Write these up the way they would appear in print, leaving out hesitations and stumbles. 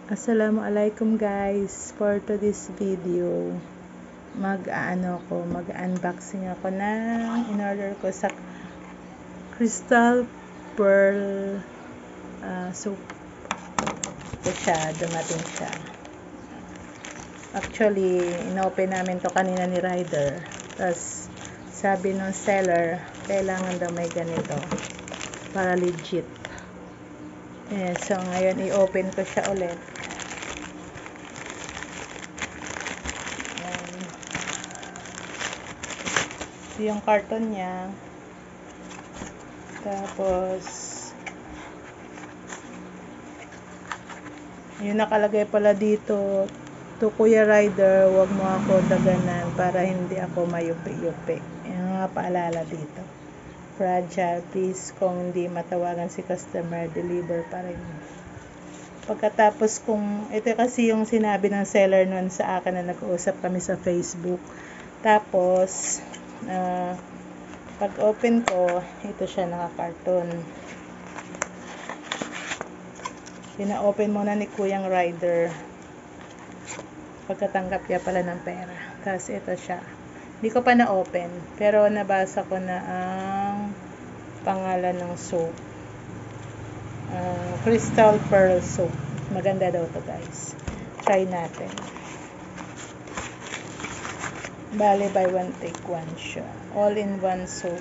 Assalamualaikum guys, for today's video mag-unboxing ako ng in-order ko sa Crystal Pearl soap. Ito siya, dumating siya. Actually, in-open namin to kanina ni Ryder, tapos sabi ng seller kailangan daw may ganito para legit. So ngayon i-open ko siya ulit. Yung carton niya, tapos yung nakalagay pala dito, to Kuya Ryder, wag mo ako daganan para hindi ako mayupi-yupi. Yung nga paalala dito, fragile, please kung hindi matawagan si customer, deliver pa rin. Pagkatapos kung ito kasi yung sinabi ng seller nun sa akin na nag-uusap kami sa Facebook, tapos pag open ko, ito siya, naka-carton. Pina-open muna ni Kuyang Ryder pagkatanggap niya pala ng pera. Tapos ito siya, hindi ko pa na-open, pero nabasa ko na ang pangalan ng soap, Crystal Pearl soap. Maganda daw to guys, try natin. Bale, buy one take one siya. All-in-one soap.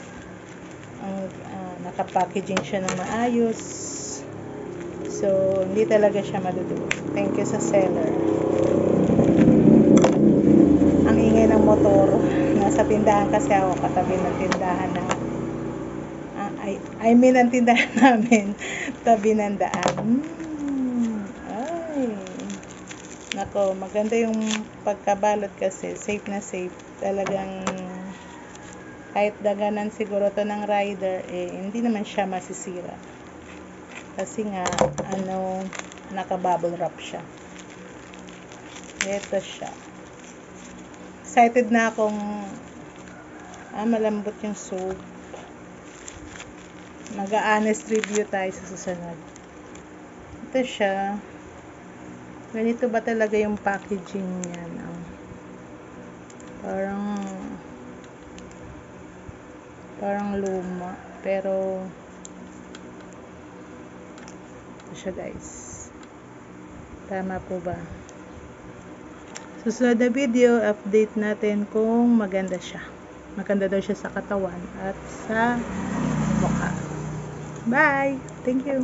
Ang naka-packaging siya ng maayos. So, hindi talaga siya madudurog. Thank you sa seller. Ang ingay ng motor. Nasa tindahan kasi ako, katabi ng tindahan na ang tindahan namin, tabi ng daan. Ay. Nako, maganda yung pagkabalot kasi safe na safe. Talagang kahit daganan siguro to ng Ryder, hindi naman siya masisira. Kasi nga, naka-bubble wrap siya. Ito siya. Excited na akong malambot yung soap. Mag-honest review tayo sa susunod. Ito siya. Ganito ba talaga yung packaging niya? Parang luma, pero ito siya guys. Tama po ba? Susunod na video, update natin kung maganda siya. Maganda daw siya sa katawan at sa mukha. Bye! Thank you!